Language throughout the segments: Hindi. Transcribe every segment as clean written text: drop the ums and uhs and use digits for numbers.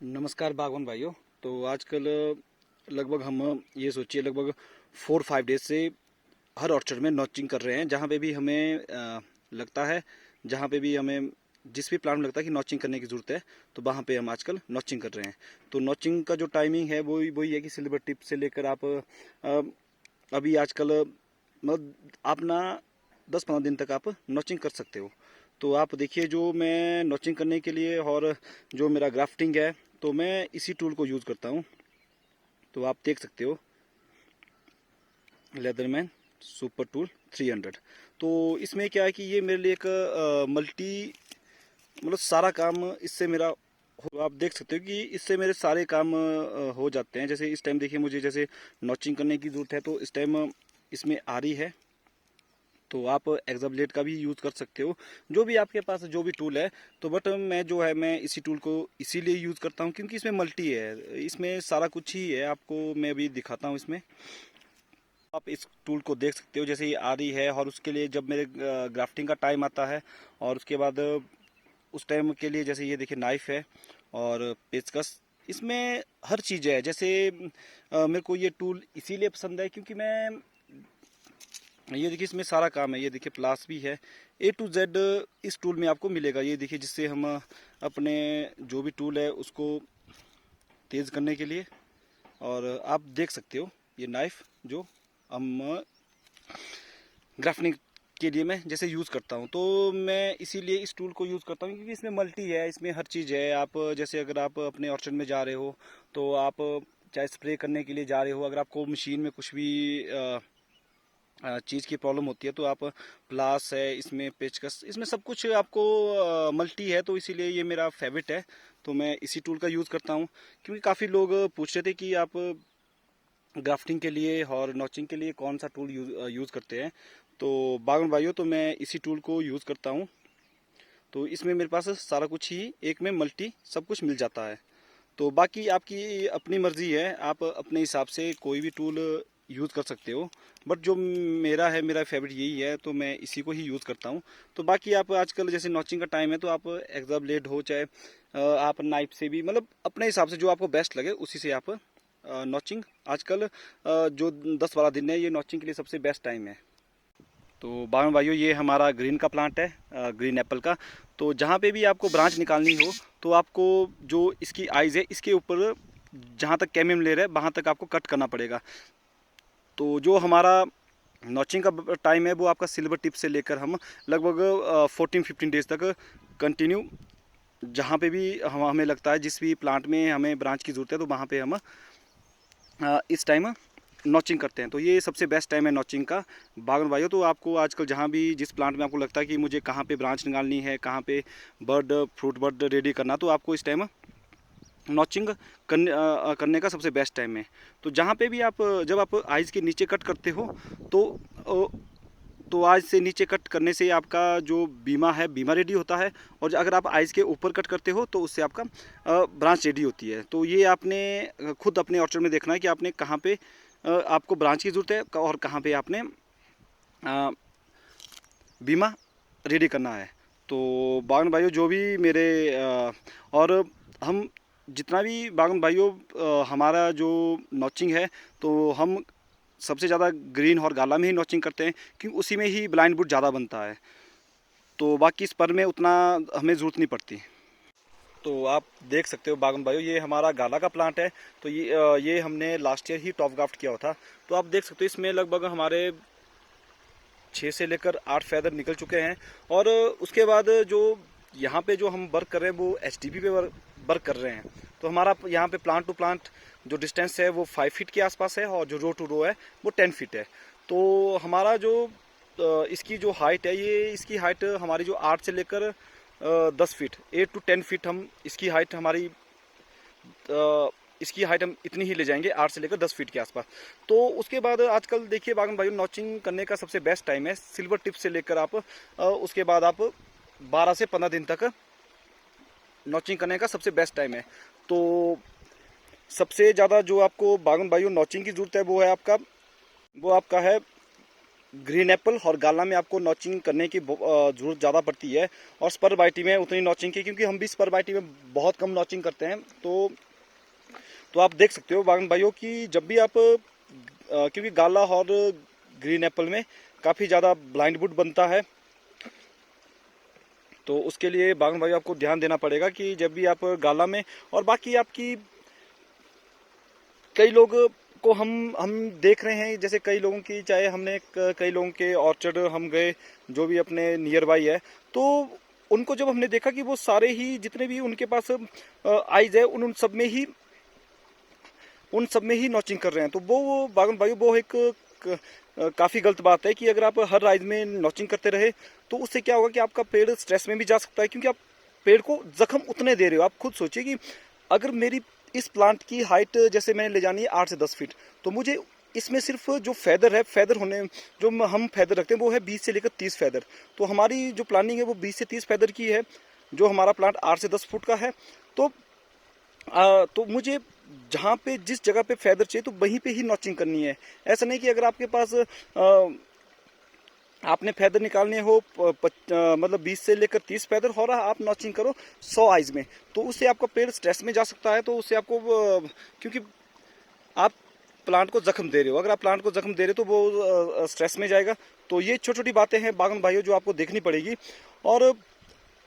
नमस्कार बागवान भाइयों। तो आजकल लगभग हम ये सोचिए लगभग 4-5 डेज से हर ऑर्चर्ड में नॉचिंग कर रहे हैं। जहाँ पे भी हमें लगता है, जहाँ पे भी हमें जिस भी प्लांट में लगता है कि नॉचिंग करने की ज़रूरत है, तो वहाँ पे हम आजकल नॉचिंग कर रहे हैं। तो नॉचिंग का जो टाइमिंग है वही वही है कि सिल्वर टिप से लेकर आप अभी आजकल मतलब आप ना 10-15 दिन तक आप नॉचिंग कर सकते हो। तो आप देखिए, जो मैं नॉचिंग करने के लिए और जो मेरा ग्राफ्टिंग है, तो मैं इसी टूल को यूज़ करता हूँ। तो आप देख सकते हो, लेदरमैन सुपर टूल 300। तो इसमें क्या है कि ये मेरे लिए एक मल्टी मतलब सारा काम इससे मेरा आप देख सकते हो कि इससे मेरे सारे काम हो जाते हैं। जैसे इस टाइम देखिए, मुझे जैसे नॉचिंग करने की ज़रूरत है, तो इस टाइम इसमें आ रही है। तो आप एक्साब्लेड का भी यूज़ कर सकते हो, जो भी आपके पास जो भी टूल है। तो बट मैं इसी टूल को इसीलिए यूज़ करता हूँ क्योंकि इसमें मल्टी है, इसमें सारा कुछ ही है। आपको मैं अभी दिखाता हूँ इसमें। आप इस टूल को देख सकते हो, जैसे ये आ रही है, और उसके लिए जब मेरे ग्राफ्टिंग का टाइम आता है, और उसके बाद उस टाइम के लिए जैसे ये देखिए नाइफ है और पेचकस, इसमें हर चीज़ है। जैसे मेरे को ये टूल इसीलिए पसंद है क्योंकि मैं ये देखिए इसमें सारा काम है। ये देखिए प्लास भी है, A to Z इस टूल में आपको मिलेगा। ये देखिए, जिससे हम अपने जो भी टूल है उसको तेज़ करने के लिए, और आप देख सकते हो ये नाइफ जो हम ग्राफ्टिंग के लिए मैं जैसे यूज़ करता हूँ। तो मैं इसीलिए इस टूल को यूज़ करता हूँ क्योंकि इसमें मल्टी है, इसमें हर चीज़ है। आप जैसे अगर आप अपने ऑर्चर्ड में जा रहे हो, तो आप चाहे स्प्रे करने के लिए जा रहे हो, अगर आपको मशीन में कुछ भी चीज़ की प्रॉब्लम होती है, तो आप प्लास है, इसमें पेचकस, इसमें सब कुछ आपको मल्टी है। तो इसीलिए ये मेरा फेवरेट है। तो मैं इसी टूल का यूज़ करता हूँ। क्योंकि काफ़ी लोग पूछ रहे थे कि आप ग्राफ्टिंग के लिए और नॉचिंग के लिए कौन सा टूल यूज़ करते हैं। तो बागवान भाइयों, तो मैं इसी टूल को यूज़ करता हूँ। तो इसमें मेरे पास सारा कुछ ही एक में मल्टी सब कुछ मिल जाता है। तो बाकी आपकी अपनी मर्ज़ी है, आप अपने हिसाब से कोई भी टूल यूज़ कर सकते हो। बट जो मेरा है, मेरा फेवरेट यही है, तो मैं इसी को ही यूज़ करता हूँ। तो बाकी आप आजकल जैसे नॉचिंग का टाइम है, तो आप एग्ज़ा ब्लेड हो, चाहे आप नाइफ से भी, मतलब अपने हिसाब से जो आपको बेस्ट लगे उसी से आप नॉचिंग आजकल जो 10-12 दिन है, ये नॉचिंग के लिए सबसे बेस्ट टाइम है। तो बागवान भाइयों, ये हमारा ग्रीन का प्लांट है, ग्रीन एप्पल का। तो जहाँ पे भी आपको ब्रांच निकालनी हो, तो आपको जो इसकी आइज़ है, इसके ऊपर जहाँ तक कैमियम लेयर है वहाँ तक आपको कट करना पड़ेगा। तो जो हमारा नॉचिंग का टाइम है, वो आपका सिल्वर टिप से लेकर हम लगभग 14-15 डेज तक कंटिन्यू, जहाँ पे भी हमें लगता है, जिस भी प्लांट में हमें ब्रांच की ज़रूरत है, तो वहाँ पे हम इस टाइम नॉचिंग करते हैं। तो ये सबसे बेस्ट टाइम है नॉचिंग का। बागवान भाइयों, तो आपको आजकल जहाँ भी जिस प्लांट में आपको लगता है कि मुझे कहाँ पे ब्रांच निकालनी है, कहाँ पे फ्रूट बर्ड रेडी करना, तो आपको इस टाइम नॉचिंग करने का सबसे बेस्ट टाइम है। तो जहाँ पे भी आप जब आप आइज़ के नीचे कट करते हो, तो आज से नीचे कट करने से आपका जो बीमा है, बीमा रेडी होता है। और अगर आप आइज़ के ऊपर कट करते हो, तो उससे आपका ब्रांच रेडी होती है। तो ये आपने खुद अपने ऑर्चर्ड में देखना है कि आपने कहाँ पे आपको ब्रांच की ज़रूरत है और कहाँ पे आपने बीमा रेडी करना है। तो बागवान भाइयों, जो भी मेरे और हम जितना भी बागवान भाइयों हमारा जो नॉचिंग है, तो हम सबसे ज़्यादा ग्रीन और गाला में ही नॉचिंग करते हैं, क्योंकि उसी में ही ब्लाइंड वुड ज़्यादा बनता है। तो बाकी स्पर में उतना हमें ज़रूरत नहीं पड़ती। तो आप देख सकते हो बागवान भाइयों, ये हमारा गाला का प्लांट है। तो ये हमने लास्ट ईयर ही टॉप ग्राफ्ट किया हुआ था। तो आप देख सकते हो, इसमें लगभग हमारे 6 से लेकर 8 फैदर निकल चुके हैं। और उसके बाद जो यहाँ पे जो हम वर्क कर रहे हैं, वो HDP पे वर्क कर रहे हैं। तो हमारा यहाँ पे प्लांट टू प्लांट जो डिस्टेंस है, वो 5 फीट के आसपास है, और जो रो टू रो है, वो 10 फीट है। तो हमारा जो इसकी जो हाइट है, ये इसकी हाइट हमारी जो 8 से लेकर 10 फीट, 8 to 10 फीट हम इसकी हाइट हमारी इसकी हाइट हम इतनी ही ले जाएंगे, 8 से लेकर 10 फीट के आसपास। तो उसके बाद आजकल देखिए बागवान भाइयों, नॉचिंग करने का सबसे बेस्ट टाइम है सिल्वर टिप से लेकर आप उसके बाद आप 12 से 15 दिन तक नॉचिंग करने का सबसे बेस्ट टाइम है। तो सबसे ज़्यादा जो आपको बागवान भाइयों नॉचिंग की ज़रूरत है, वो आपका है ग्रीन एप्पल और गाला में आपको नॉचिंग करने की ज़रूरत ज़्यादा पड़ती है, और स्पर बाइटी में उतनी नॉचिंग की, क्योंकि हम भी स्पर बाइटी में बहुत कम नॉचिंग करते हैं। तो आप देख सकते हो बागन भाइयों कि जब भी आप क्योंकि गाला और ग्रीन एप्पल में काफ़ी ज़्यादा ब्लाइंड वुड बनता है, तो उसके लिए बागन भाइयों आपको ध्यान देना पड़ेगा कि जब भी आप गाला में, और बाकी आपकी कई लोग को हम देख रहे हैं, जैसे कई लोगों की, चाहे हमने कई लोगों के ऑर्चर्ड हम गए जो भी अपने नियर बाई है, तो उनको जब हमने देखा कि वो सारे ही जितने भी उनके पास आइज है उन सब में ही नॉचिंग कर रहे हैं। तो वो बागन भाई वो एक काफ़ी गलत बात है कि अगर आप हर राइज में नॉचिंग करते रहे तो उससे क्या होगा कि आपका पेड़ स्ट्रेस में भी जा सकता है, क्योंकि आप पेड़ को जख्म उतने दे रहे हो। आप खुद सोचिए कि अगर मेरी इस प्लांट की हाइट जैसे मैंने ले जानी है 8 से 10 फीट, तो मुझे इसमें सिर्फ जो फेदर है, फेदर होने जो हम फेदर रखते हैं वो है 20 से लेकर 30 फेदर। तो हमारी जो प्लानिंग है वो 20 से 30 फेदर की है, जो हमारा प्लांट 8 से 10 फुट का है। तो तो मुझे जहाँ पे जिस जगह पे फेदर चाहिए तो वहीं पे ही नॉचिंग करनी है। ऐसा नहीं कि अगर आपके पास आपने फेदर निकालने हो मतलब 20 से लेकर 30 फेदर हो रहा, आप नॉचिंग करो 100 आइज में, तो उससे आपका पेड़ स्ट्रेस में जा सकता है। तो उससे आपको क्योंकि आप प्लांट को जख्म दे रहे हो, अगर आप प्लांट को जख्म दे रहे हो तो वो स्ट्रेस में जाएगा। तो ये छोटी छोटी बातें हैं बागन भाइयों जो आपको देखनी पड़ेगी। और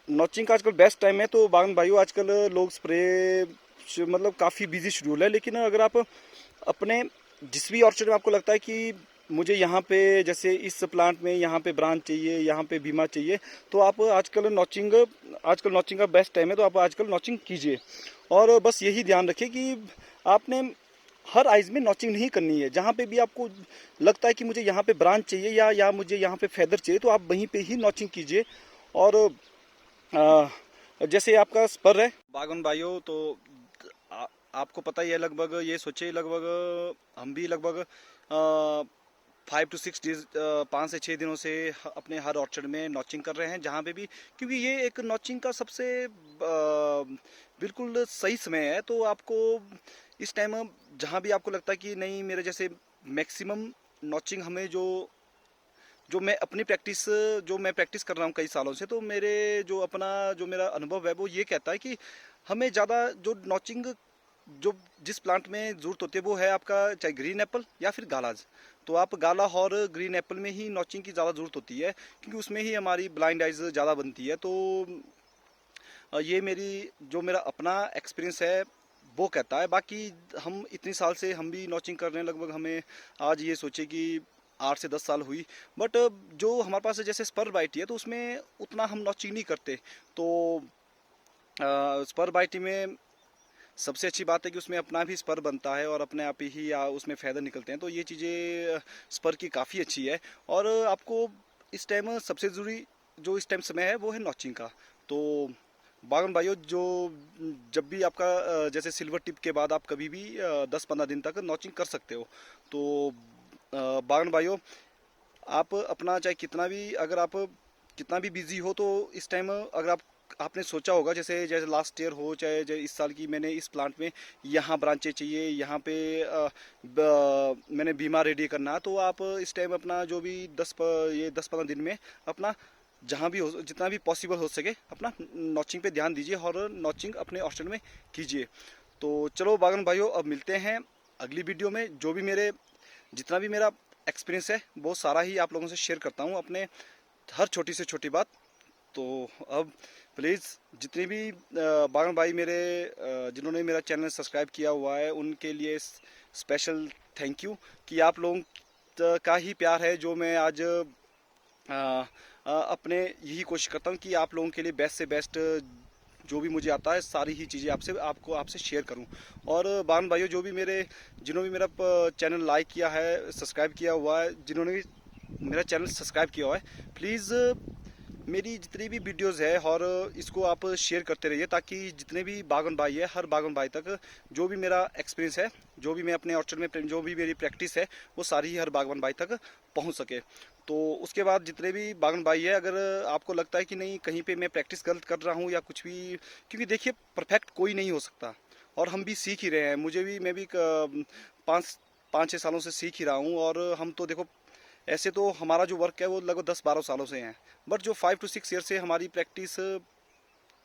नॉचिंग का आजकल बेस्ट टाइम है, तो बागन भाइयों आजकल लोग स्प्रे मतलब काफ़ी बिजी शेड्यूल है, लेकिन अगर आप अपने जिस भी ऑर्चर्ड में आपको लगता है कि मुझे यहाँ पे जैसे इस प्लांट में यहाँ पे ब्रांच चाहिए, यहाँ पे बीमा चाहिए, तो आप आजकल नॉचिंग का बेस्ट टाइम है, तो आप आजकल नॉचिंग कीजिए। और बस यही ध्यान रखिए कि आपने हर आइज में नॉचिंग नहीं करनी है। जहाँ पे भी आपको लगता है कि मुझे यहाँ पे ब्रांच चाहिए या मुझे यहाँ पे फेदर चाहिए, तो आप वहीं पे ही नॉचिंग कीजिए। और जैसे आपका स्पर है बागन भाइयों, तो आ, आपको पता ही है, लगभग ये सोचिए, लगभग हम भी लगभग 5 to 6 डेज 5 से 6 दिनों से अपने हर ऑर्चर्ड में नॉचिंग कर रहे हैं जहाँ पे भी, क्योंकि ये एक नॉचिंग का सबसे बिल्कुल सही समय है। तो आपको इस टाइम जहाँ भी आपको लगता है कि नहीं मेरे जैसे मैक्सिमम नॉचिंग हमें जो मैं अपनी प्रैक्टिस जो मैं प्रैक्टिस कर रहा हूँ कई सालों से, तो मेरे जो मेरा अनुभव है वो ये कहता है कि हमें ज़्यादा जो नॉचिंग जो जिस प्लांट में ज़रूरत होती है वो है आपका चाहे ग्रीन एप्पल या फिर गालाज। तो आप गाला और ग्रीन एप्पल में ही नॉचिंग की ज़्यादा ज़रूरत होती है, क्योंकि उसमें ही हमारी ब्लाइंड आइज ज़्यादा बनती है। तो ये जो मेरा अपना एक्सपीरियंस है वो कहता है। बाकी हम इतनी साल से हम भी नॉचिंग कर रहे हैं, लगभग हमें आज ये सोचे कि 8 से 10 साल हुई। बट जो हमारे पास जैसे स्पर बाइटी है तो उसमें उतना हम नॉचिंग नहीं करते। तो स्पर बाइटी में सबसे अच्छी बात है कि उसमें अपना भी स्पर बनता है और अपने आप ही उसमें फेदर निकलते हैं। तो ये चीज़ें स्पर की काफ़ी अच्छी है। और आपको इस टाइम सबसे ज़रूरी जो इस टाइम समय है वो है नॉचिंग का। तो बागन भाइयों जब भी आपका जैसे सिल्वर टिप के बाद आप कभी भी 10-15 दिन तक नॉचिंग कर सकते हो। तो बागन भाइयों आप अपना चाहे कितना भी बिजी हो, तो इस टाइम अगर आपने सोचा होगा जैसे जैसे लास्ट ईयर हो चाहे इस साल की, मैंने इस प्लांट में यहाँ ब्रांचें चाहिए, यहाँ पे मैंने बीमा रेडी करना है, तो आप इस टाइम अपना जो भी 10-15 दिन में अपना जहाँ भी हो जितना भी पॉसिबल हो सके अपना नॉचिंग पे ध्यान दीजिए और नॉचिंग अपने ऑप्शन में कीजिए। तो चलो बागन भाइयों, अब मिलते हैं अगली वीडियो में। जितना भी मेरा एक्सपीरियंस है वो सारा ही आप लोगों से शेयर करता हूँ, अपने हर छोटी से छोटी बात। तो अब प्लीज़ जितने भी बागन भाई मेरे जिन्होंने मेरा चैनल सब्सक्राइब किया हुआ है उनके लिए स्पेशल थैंक यू, कि आप लोगों का ही प्यार है जो मैं आज अपने यही कोशिश करता हूँ कि आप लोगों के लिए बेस्ट से बेस्ट जो भी मुझे आता है सारी ही चीज़ें आपसे शेयर करूं। और बागन भाइयों जिन्होंने भी मेरा चैनल लाइक किया है, सब्सक्राइब किया हुआ है, जिन्होंने भी मेरा चैनल सब्सक्राइब किया हुआ है, प्लीज़ मेरी जितनी भी वीडियोस है और इसको आप शेयर करते रहिए, ताकि जितने भी बागन भाई है हर बागन भाई तक जो भी मेरा एक्सपीरियंस है, जो भी मैं अपने ऑर्चर्ड में जो भी मेरी प्रैक्टिस है वो सारी ही हर बागवान भाई तक पहुंच सके। तो उसके बाद जितने भी बागन भाई है, अगर आपको लगता है कि नहीं कहीं पे मैं प्रैक्टिस गलत कर रहा हूँ या कुछ भी, क्योंकि देखिए परफेक्ट कोई नहीं हो सकता और हम भी सीख ही रहे हैं। मैं भी 5-6 सालों से सीख ही रहा हूँ। और हम तो देखो ऐसे तो हमारा जो वर्क है वो लगभग 10-12 सालों से है, बट जो 5 to 6 ईयर से हमारी प्रैक्टिस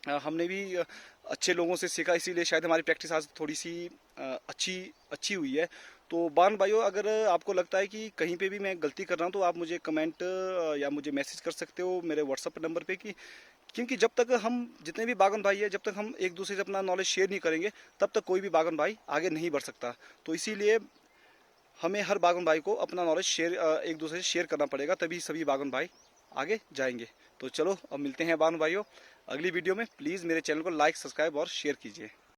हमने भी अच्छे लोगों से सीखा, इसीलिए शायद हमारी प्रैक्टिस आज थोड़ी सी अच्छी अच्छी हुई है। तो बान भाइयों, अगर आपको लगता है कि कहीं पे भी मैं गलती कर रहा हूँ तो आप मुझे कमेंट या मुझे मैसेज कर सकते हो मेरे व्हाट्सअप नंबर पे, कि क्योंकि जब तक हम जितने भी बागन भाई है, जब तक हम एक दूसरे से अपना नॉलेज शेयर नहीं करेंगे तब तक कोई भी बागन भाई आगे नहीं बढ़ सकता। तो इसीलिए हमें हर बागन भाई को अपना नॉलेज शेयर एक दूसरे से शेयर करना पड़ेगा, तभी सभी बागन भाई आगे जाएंगे। तो चलो अब मिलते हैं बागन भाइयों अगली वीडियो में। प्लीज़ मेरे चैनल को लाइक, सब्सक्राइब और शेयर कीजिए।